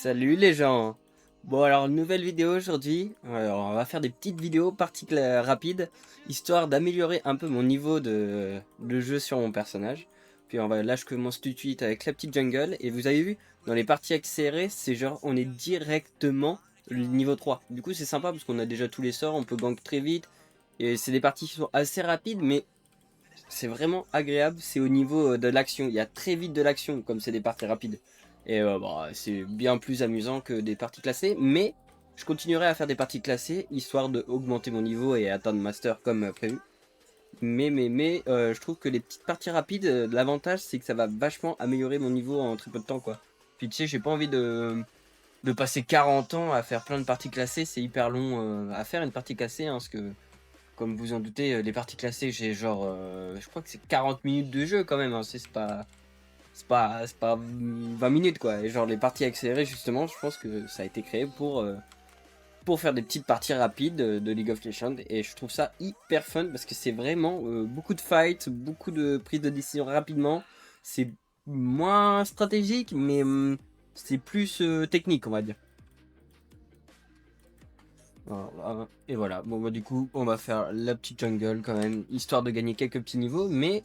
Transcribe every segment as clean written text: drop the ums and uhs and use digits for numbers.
Salut les gens. Bon alors nouvelle vidéo aujourd'hui. Alors, on va faire des petites vidéos parties rapides, histoire d'améliorer un peu mon niveau de jeu sur mon personnage. Puis là je commence tout de suite avec la petite jungle. Et vous avez vu, dans les parties accélérées, c'est genre on est directement le niveau 3. Du coup c'est sympa parce qu'on a déjà tous les sorts, on peut gank très vite. Et c'est des parties qui sont assez rapides, mais c'est vraiment agréable, c'est au niveau de l'action. Il y a très vite de l'action, comme c'est des parties rapides. Et c'est bien plus amusant que des parties classées, mais je continuerai à faire des parties classées, histoire d'augmenter mon niveau et atteindre Master comme prévu. Mais je trouve que les petites parties rapides, l'avantage c'est que ça va vachement améliorer mon niveau en très peu de temps, quoi. Puis tu sais, j'ai pas envie de passer 40 ans à faire plein de parties classées, c'est hyper long à faire une partie classée, hein, parce que comme vous en doutez, les parties classées, j'ai genre, je crois que c'est 40 minutes de jeu quand même, hein. C'est pas 20 minutes quoi. Et genre les parties accélérées justement, je pense que ça a été créé pour faire des petites parties rapides de League of Legends. Et je trouve ça hyper fun parce que c'est vraiment beaucoup de fights, beaucoup de prises de décision rapidement. C'est moins stratégique, mais c'est plus technique on va dire. Voilà. Et voilà, bon bah du coup on va faire la petite jungle quand même, histoire de gagner quelques petits niveaux, mais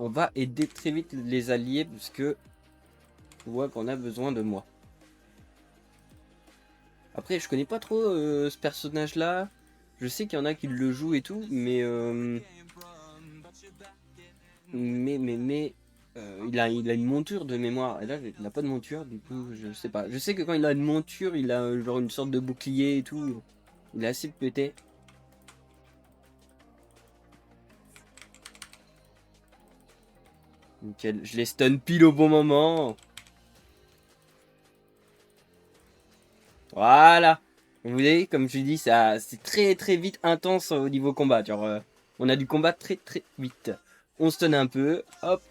on va aider très vite les alliés parce que on voit qu'on a besoin de moi. Après je connais pas trop ce personnage là, je sais qu'il y en a qui le jouent et tout, mais il a une monture de mémoire, et là il n'a pas de monture, du coup je sais pas. Je sais que quand il a une monture, il a genre une sorte de bouclier et tout, il est assez pété. Nickel, je les stun pile au bon moment. Voilà. Vous voyez, comme je dis, ça, c'est très très vite intense au niveau combat. Genre, on a du combat très très vite. On stun un peu, hop.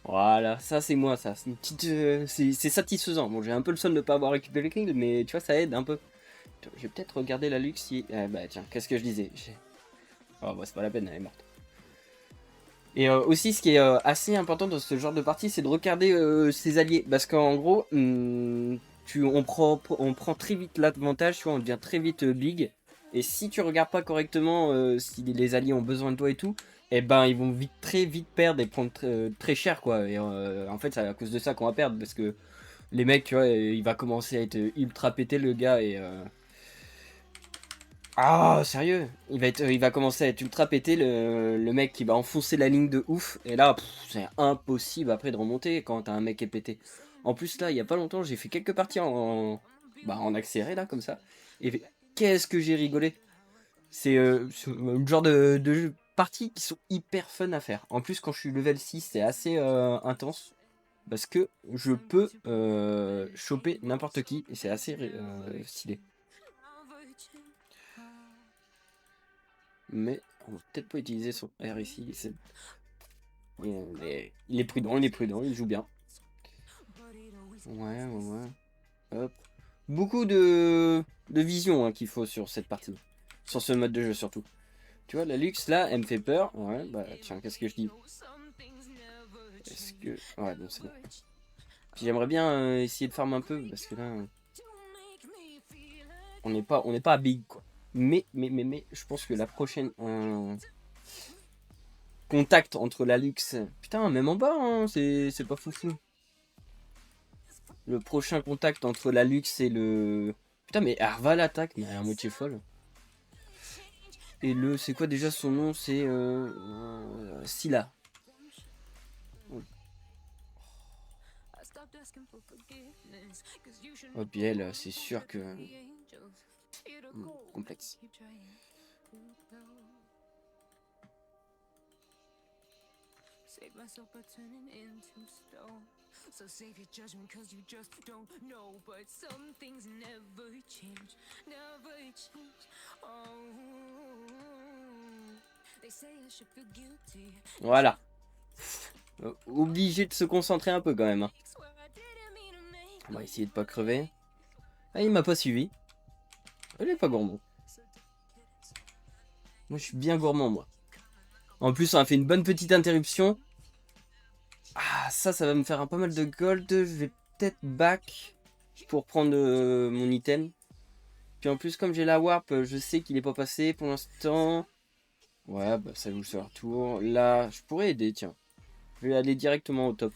Voilà, ça c'est moi, ça. C'est une petite, c'est satisfaisant. Bon, j'ai un peu le son de ne pas avoir récupéré le kill, mais tu vois, ça aide un peu. Je vais peut-être regarder la Lux si. Bah tiens, qu'est-ce que je disais? Oh, bah c'est pas la peine, elle est morte. Et aussi, ce qui est assez important dans ce genre de partie, c'est de regarder ses alliés. Parce qu'en gros, on prend très vite l'avantage, tu vois, on devient très vite big. Et si tu regardes pas correctement si les alliés ont besoin de toi et tout, eh ben ils vont très vite perdre et prendre très cher, quoi. Et en fait, c'est à cause de ça qu'on va perdre. Parce que les mecs, tu vois, il va commencer à être ultra pété le gars et. Ah, sérieux? Il va commencer à être ultra pété, le mec qui va enfoncer la ligne de ouf. Et là, c'est impossible après de remonter quand t'as un mec qui est pété. En plus, là, il y a pas longtemps, j'ai fait quelques parties en accéléré, là, comme ça. Et qu'est-ce que j'ai rigolé. C'est le genre de parties qui sont hyper fun à faire. En plus, quand je suis level 6, c'est assez intense. Parce que je peux choper n'importe qui. Et c'est assez stylé. Mais on va peut-être pas utiliser son R ici. Il est prudent, il joue bien. Ouais. Hop. Beaucoup de vision hein, qu'il faut sur cette partie. Sur ce mode de jeu surtout. Tu vois, la luxe là, elle me fait peur. Ouais, bah tiens, qu'est-ce que je dis? Est-ce que. Ouais, bon, c'est bon. Puis j'aimerais bien essayer de farm un peu parce que là. On n'est pas à big quoi. Mais, je pense que la prochaine. Contact entre la luxe. Putain, même en bas, hein, c'est pas fou. Le prochain contact entre la luxe et le. Putain, mais Arva l'attaque, mais elle est à moitié folle. Et c'est quoi déjà son nom? C'est. Scylla. Oh, puis elle, c'est sûr que. Complexe. Save myself by turning into stone. So save your judgment cause you just don't know. But some things never change. Never change. Oh. They say I should feel guilty. Voilà. Obligé de se concentrer un peu quand même. Hein. On va essayer de pas crever. Ah, il m'a pas suivi. Il est pas gourmand. Moi je suis bien gourmand moi. En plus on a fait une bonne petite interruption. Ah ça va me faire un pas mal de gold. Je vais peut-être back. pour prendre mon item. Puis en plus, comme j'ai la warp, je sais qu'il est pas passé pour l'instant. Ouais, bah ça joue sur leur tour. Là, je pourrais aider, tiens. Je vais aller directement au top.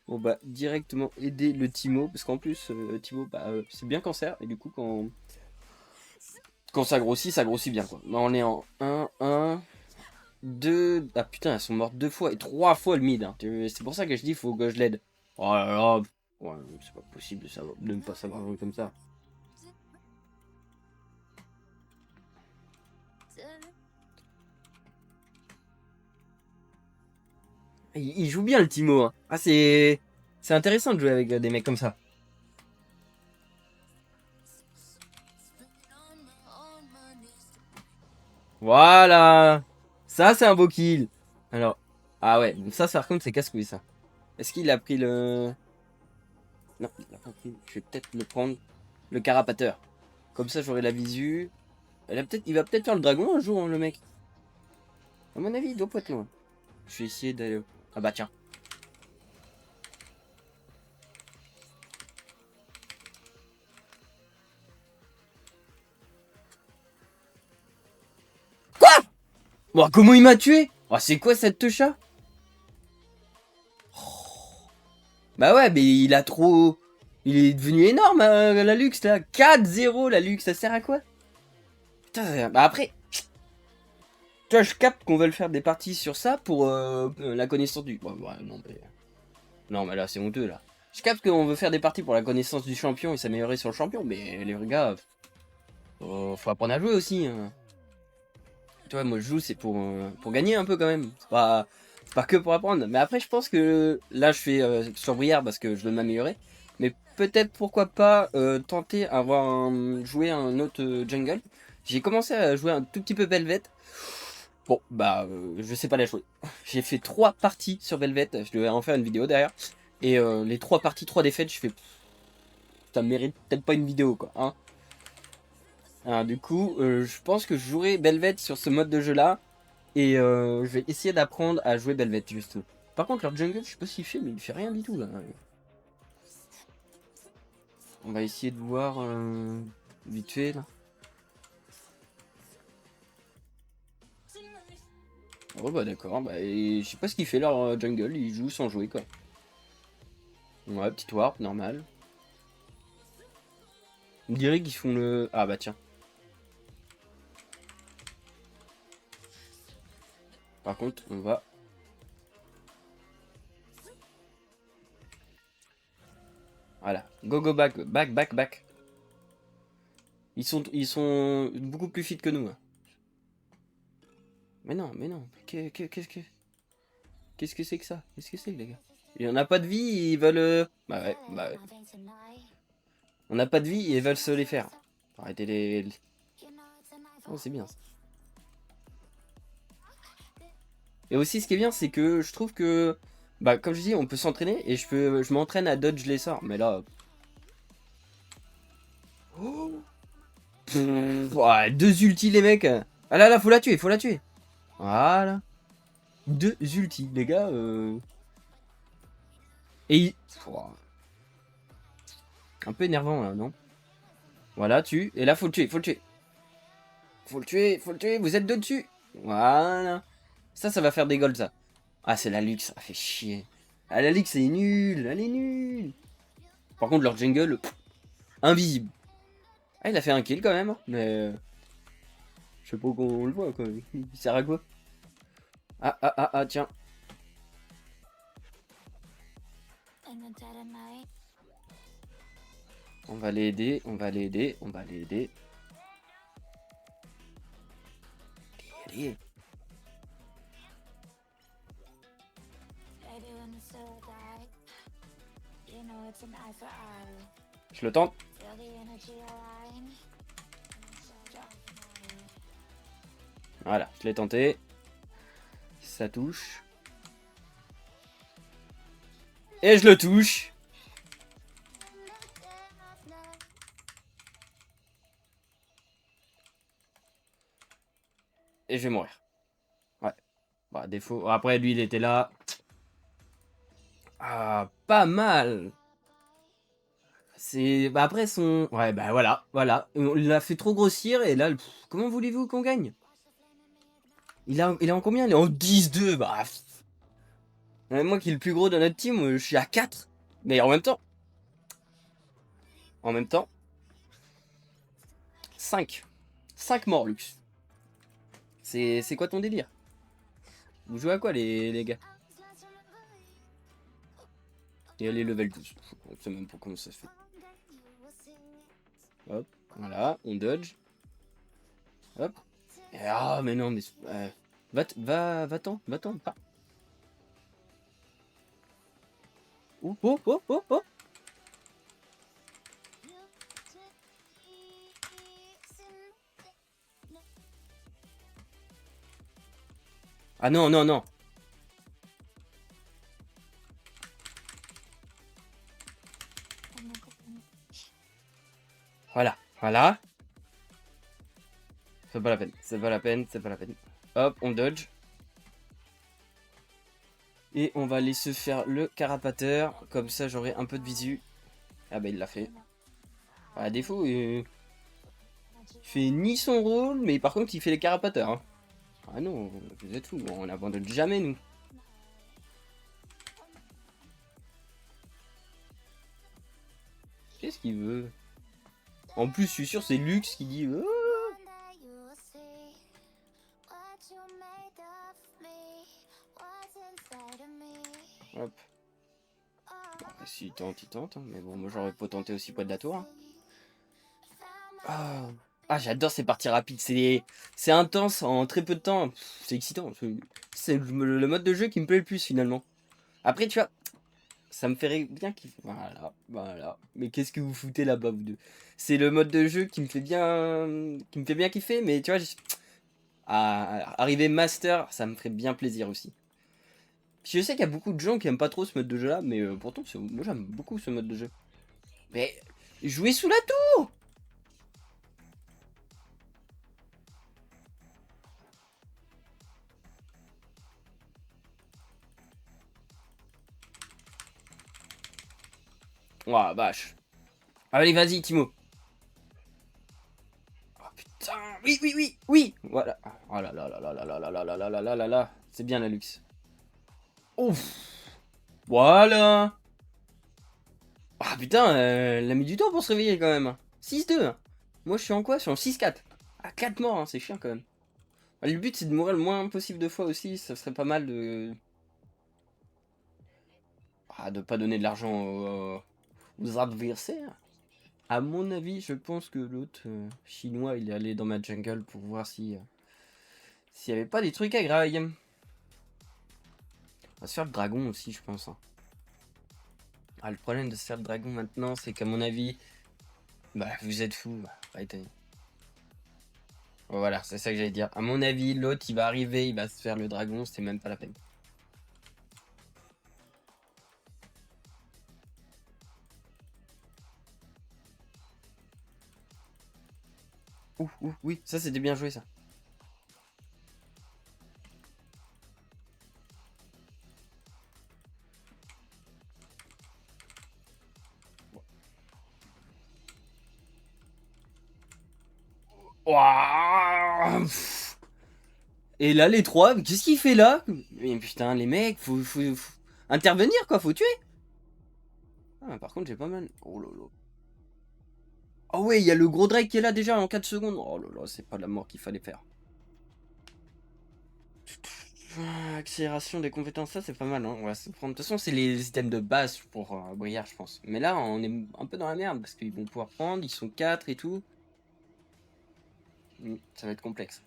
Bon bah, directement aider le Timo. Parce qu'en plus, Timo, bah, c'est bien cancer. Et du coup, quand ça grossit bien, quoi. Bah, on est en 1, 2... Ah putain, elles sont mortes 2 fois et 3 fois le mid. Hein. C'est pour ça que je dis, faut que je l'aide. Oh là là. Ouais, c'est pas possible de ne pas savoir jouer comme ça. Il joue bien le Timo. Hein. Ah, c'est intéressant de jouer avec des mecs comme ça. Voilà. Ça, c'est un beau kill. Alors, ah ouais, ça par contre, c'est casse-couille, ça. Est-ce qu'il a pris le... Non, il a pas pris. Je vais peut-être le prendre. Le carapateur. Comme ça, j'aurai la visu. Il va peut-être faire le dragon un jour, hein, le mec. À mon avis, il doit pas être loin. Je vais essayer d'aller... Ah bah tiens. Bon, comment il m'a tué? Oh, c'est quoi cette techa? Bah ouais, mais il a trop... Il est devenu énorme, la Lux, là. 4-0, la Lux, ça sert à quoi? Putain, bah après... Tu vois, je capte qu'on veut faire des parties sur ça pour la connaissance du... Ouais, non, mais... Non, mais là, c'est honteux, là. Je capte qu'on veut faire des parties pour la connaissance du champion et s'améliorer sur le champion, mais les gars... faut apprendre à jouer aussi, hein. Tu vois, moi, je joue, c'est pour gagner un peu, quand même. C'est pas que pour apprendre. Mais après, je pense que... Là, je fais sur Brière parce que je veux m'améliorer. Mais peut-être, pourquoi pas, tenter jouer un autre jungle. J'ai commencé à jouer un tout petit peu Velvet. Bon, bah, je sais pas la jouer. J'ai fait 3 parties sur Velvet, je devais en faire une vidéo derrière. Et les 3 parties, 3 défaites, je fais... Ça mérite peut-être pas une vidéo, quoi. Hein. Alors, du coup, je pense que je jouerai Velvet sur ce mode de jeu-là. Et je vais essayer d'apprendre à jouer Velvet, juste. Par contre, leur jungle, je sais pas ce qu'il fait, mais il fait rien du tout, là. On va essayer de voir vite fait, là. Oh bah d'accord, bah, je sais pas ce qu'il fait leur jungle, il joue sans jouer quoi. Ouais, petite warp, normal. On dirait qu'ils font le... Ah bah tiens. Par contre, on va... Voilà. Go go back, back. Ils sont beaucoup plus fit que nous. Hein. Mais non. Qu'est-ce que c'est que ça? Qu'est-ce que c'est les gars? Il y en a pas de vie, ils veulent... Bah ouais. On n'a pas de vie et ils veulent se les faire. Arrêtez les... Oh, c'est bien ça. Et aussi, ce qui est bien, c'est que je trouve que... Bah, comme je dis, on peut s'entraîner et je m'entraîne à dodge les sorts. Mais là... Oh ouais, 2 ultis, les mecs. Ah là, faut la tuer, Voilà. 2 ultis, les gars. Et il... Ouah. Un peu énervant, là, non? Voilà, tue. Et là, faut le tuer. Faut le tuer. Vous êtes deux dessus. Voilà. Ça va faire des golds, ça. Ah, c'est la Lux, ça fait chier. Ah, la Lux, c'est nul. Elle est nulle. Par contre, leur jungle, invisible. Ah, il a fait un kill quand même. Hein, mais... je sais pas qu'on le voit, quoi. Il sert à quoi? Tiens. On va l'aider. Allez. Je le tente. Voilà, je l'ai tenté. Ça touche. Et je le touche. Et je vais mourir. Ouais. Bah, défaut. Après, lui, il était là. Ah, pas mal. C'est... Bah après son... Ouais, bah voilà, voilà. On l'a fait trop grossir et là, comment voulez-vous qu'on gagne? Il est en combien? Il est en 10-2. Bah... Moi qui est le plus gros de notre team, je suis à 4. Mais en même temps, 5. 5 morts, Lux. C'est quoi ton délire? Vous jouez à quoi, les gars? Et elle est level 12. On sait même pas comment ça se fait. Hop, voilà, on dodge. Hop. Et ah, mais non, mais... va-t'en, pas. Oh, oh, oh, oh, oh. Ah non, non, non. Voilà, voilà. C'est pas la peine, c'est pas la peine, c'est pas la peine. Hop, on dodge. Et on va aller se faire le carapateur. Comme ça, j'aurai un peu de visu. Ah bah, il l'a fait. À défaut, il fait ni son rôle, mais par contre, il fait les carapateurs. Hein. Ah non, vous êtes fous, on n'abandonne jamais, nous. Qu'est-ce qu'il veut? En plus, je suis sûr, c'est Lux qui dit... Hop. Bon, si il tente, hein. Mais bon, moi j'aurais pas tenté aussi près de la tour. Hein. Ah, ah j'adore ces parties rapides. C'est intense en très peu de temps. C'est excitant. C'est le mode de jeu qui me plaît le plus finalement. Après, tu vois, ça me ferait bien kiffer. Voilà, voilà. Mais qu'est-ce que vous foutez là-bas, vous deux? C'est le mode de jeu qui me fait bien kiffer. Mais tu vois, arriver master, ça me ferait bien plaisir aussi. Je sais qu'il y a beaucoup de gens qui aiment pas trop ce mode de jeu là, mais pourtant moi j'aime beaucoup ce mode de jeu. Mais jouez sous la tour. Ouah vache. Allez vas-y Timo. Oh putain, oui oui oui oui. Voilà. Oh là là là là là là là là là là là là là là. C'est bien la luxe. Ouf. Voilà. Ah putain, elle a mis du temps pour se réveiller quand même. 6-2. Moi je suis en quoi? Je suis en 6-4. Ah 4 morts, hein, c'est chiant quand même. Le but c'est de mourir le moins possible de fois aussi, ça serait pas mal de pas donner de l'argent aux adversaires. À mon avis, je pense que l'autre chinois, il est allé dans ma jungle pour voir si s'il y avait pas des trucs à graille. On va se faire le dragon aussi, je pense. Hein. Ah, le problème de se faire le dragon maintenant, c'est qu'à mon avis, bah vous êtes fous. Bah, arrêtez. Voilà, c'est ça que j'allais dire. À mon avis, l'autre, il va arriver, il va se faire le dragon, c'est même pas la peine. Ouh, ouh, oui, ça c'était bien joué ça. Ouah, pff. Et là, les trois, qu'est-ce qu'il fait là? Mais putain, les mecs, faut intervenir quoi, faut tuer. Ah, par contre, j'ai pas mal. Oh là là. Oh ouais, il y a le gros Drake qui est là déjà en 4 secondes. Oh là là, c'est pas la mort qu'il fallait faire. Accélération des compétences, ça c'est pas mal. Hein. On va se prendre. De toute façon, c'est les items de base pour Briard, je pense. Mais là, on est un peu dans la merde parce qu'ils vont pouvoir prendre. Ils sont 4 et tout. Ça va être complexe.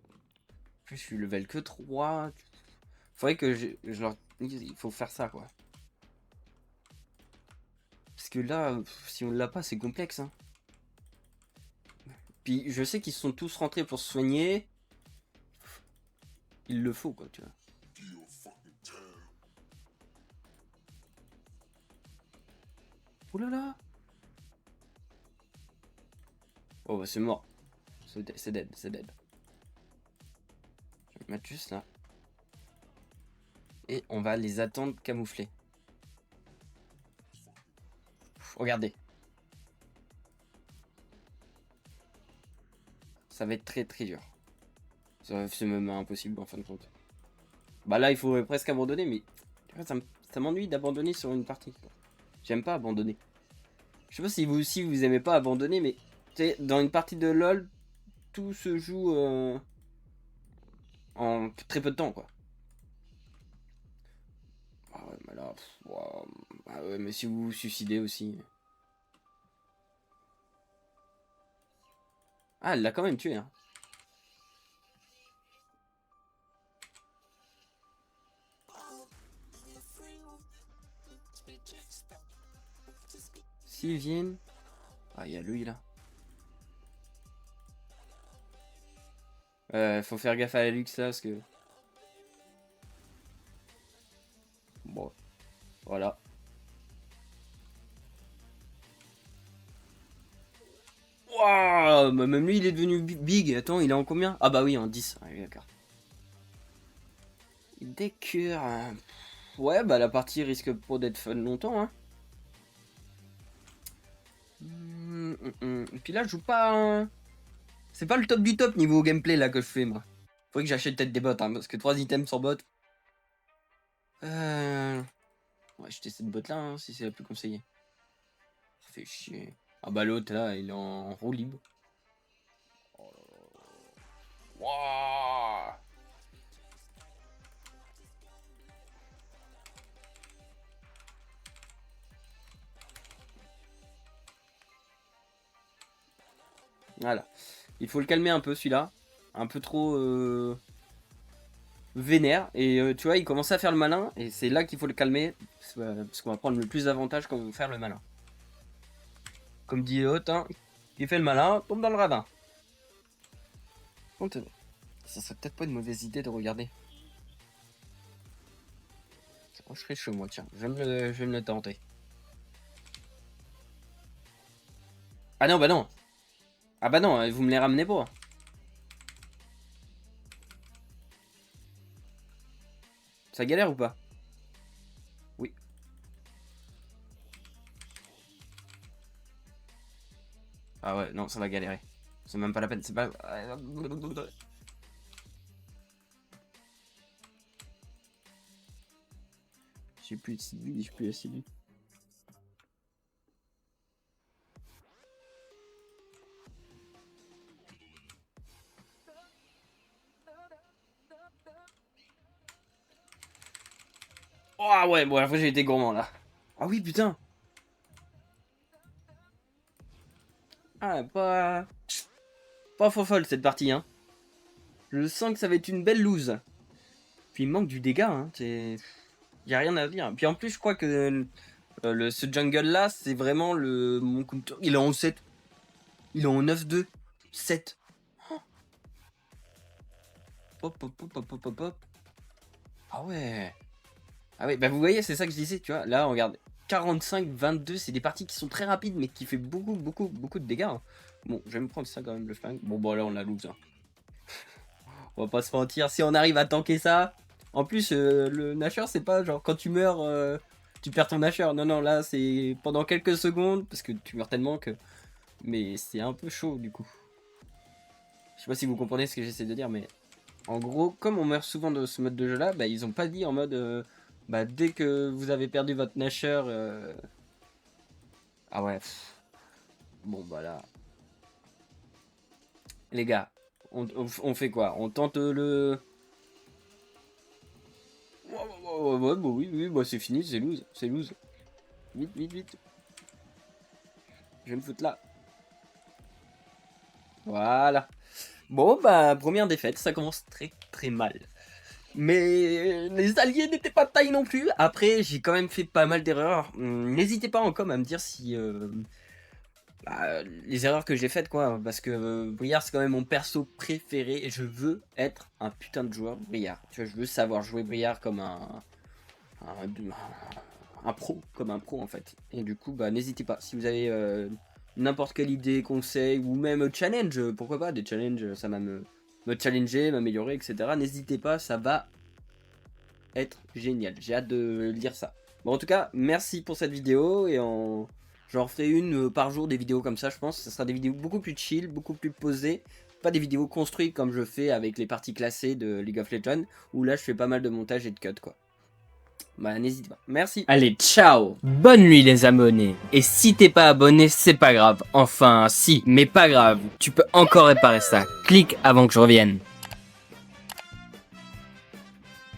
En plus, je suis level que 3. Faudrait que je leur dise, il faut faire ça quoi. Parce que là, si on l'a pas, c'est complexe. Hein. Puis je sais qu'ils sont tous rentrés pour se soigner. Il le faut quoi, tu vois. Oh là là. Oh bah c'est mort. C'est dead, c'est dead. Je vais mettre juste là. Et on va les attendre camouflés. Regardez. Ça va être très très dur. C'est même impossible en fin de compte. Bah là, il faudrait presque abandonner, mais ça m'ennuie d'abandonner sur une partie. J'aime pas abandonner. Je sais pas si vous aussi vous aimez pas abandonner, mais tu sais, dans une partie de LoL, tout se joue en très peu de temps, quoi. Ah ouais, mais là, wow. Ah ouais, mais si vous vous suicidez aussi. Ah, elle l'a quand même tué, hein. S'ils viennent... Ah, il y a lui, là. Faut faire gaffe à la luxe, là, parce que... Bon, voilà. Waouh, bah même lui, il est devenu big. Attends, il est en combien? Ah bah oui, en 10. Ah, oui, d'accord. Il décure. Ouais, bah la partie risque pas d'être fun longtemps, hein. Et puis là, je joue pas... C'est pas le top du top niveau gameplay, là, que je fais, moi. Faudrait que j'achète peut-être des bots, hein, parce que 3 items sans bot... Ouais, acheter cette bot là, hein, si c'est la plus conseillée. Ça fait chier. Ah bah l'autre là, il est en roue libre. Oh là là. Wouah. Voilà. Il faut le calmer un peu celui-là. Un peu trop vénère. Et tu vois, il commence à faire le malin. Et c'est là qu'il faut le calmer. Parce qu'on va prendre le plus d'avantages quand on va faire le malin. Comme dit l'autre, hein, qui fait le malin, tombe dans le radin. Ça serait peut-être pas une mauvaise idée de regarder. Je serais chaud moi, tiens. Je vais me le tenter. Ah non, bah non. Ah bah non, vous me les ramenez pas. Ça galère ou pas? Oui. Ah ouais, non, ça va galérer. C'est même pas la peine, c'est pas... J'ai plus de vie, j'ai plus assez de vie. Oh ouais, bon, la fois j'ai été gourmand là. Ah oui, putain. Ah, pas folle cette partie, hein. Je sens que ça va être une belle loose. Puis il manque du dégât, hein. Y a rien à dire. Puis en plus, je crois que ce jungle là, c'est vraiment mon counter. Il est en 7. Il est en 9-2. 7. Hop, hop, hop, hop, hop, hop, hop. Ah ouais. Ah ouais, bah vous voyez, c'est ça que je disais, tu vois. Là, regarde. 45-22, c'est des parties qui sont très rapides, mais qui fait beaucoup de dégâts, hein. Bon, je vais me prendre ça quand même, le flingue. Bon, là, on la lose, hein. On va pas se mentir, si on arrive à tanker ça... En plus, le Nashor, c'est pas genre quand tu meurs, tu perds ton Nashor. Non, non, là, c'est pendant quelques secondes, parce que tu meurs tellement que... Mais c'est un peu chaud, du coup. Je sais pas si vous comprenez ce que j'essaie de dire, mais... En gros, comme on meurt souvent de ce mode de jeu-là, bah, ils ont pas dit en mode... bah, dès que vous avez perdu votre Nashor... Ah ouais. Bon, bah là... Les gars, on fait quoi? On tente le... Ouais, bah oui, bah c'est fini, c'est loose, c'est loose. Vite, vite, vite. Je vais me foutre là. Voilà. Bon, bah, première défaite, ça commence très très mal. Mais les alliés n'étaient pas de taille non plus. Après, j'ai quand même fait pas mal d'erreurs. N'hésitez pas en com à me dire si... les erreurs que j'ai faites, quoi. Parce que Briard, c'est quand même mon perso préféré. Et je veux être un putain de joueur Briard. Tu vois, je veux savoir jouer Briard comme un pro, comme un pro en fait. Et du coup, bah n'hésitez pas, si vous avez n'importe quelle idée, conseil, ou même challenge, pourquoi pas, des challenges, ça va me challenger, m'améliorer, etc. N'hésitez pas, ça va être génial. J'ai hâte de lire ça. Bon, en tout cas, merci pour cette vidéo, et J'en ferai une par jour, des vidéos comme ça, je pense. Ce sera des vidéos beaucoup plus chill, beaucoup plus posées. Pas des vidéos construites comme je fais avec les parties classées de League of Legends, où là je fais pas mal de montage et de cut quoi. Bah n'hésite pas. Merci. Allez, ciao. Bonne nuit les abonnés. Et si t'es pas abonné, c'est pas grave. Enfin, si, mais pas grave. Tu peux encore réparer ça. Clique avant que je revienne.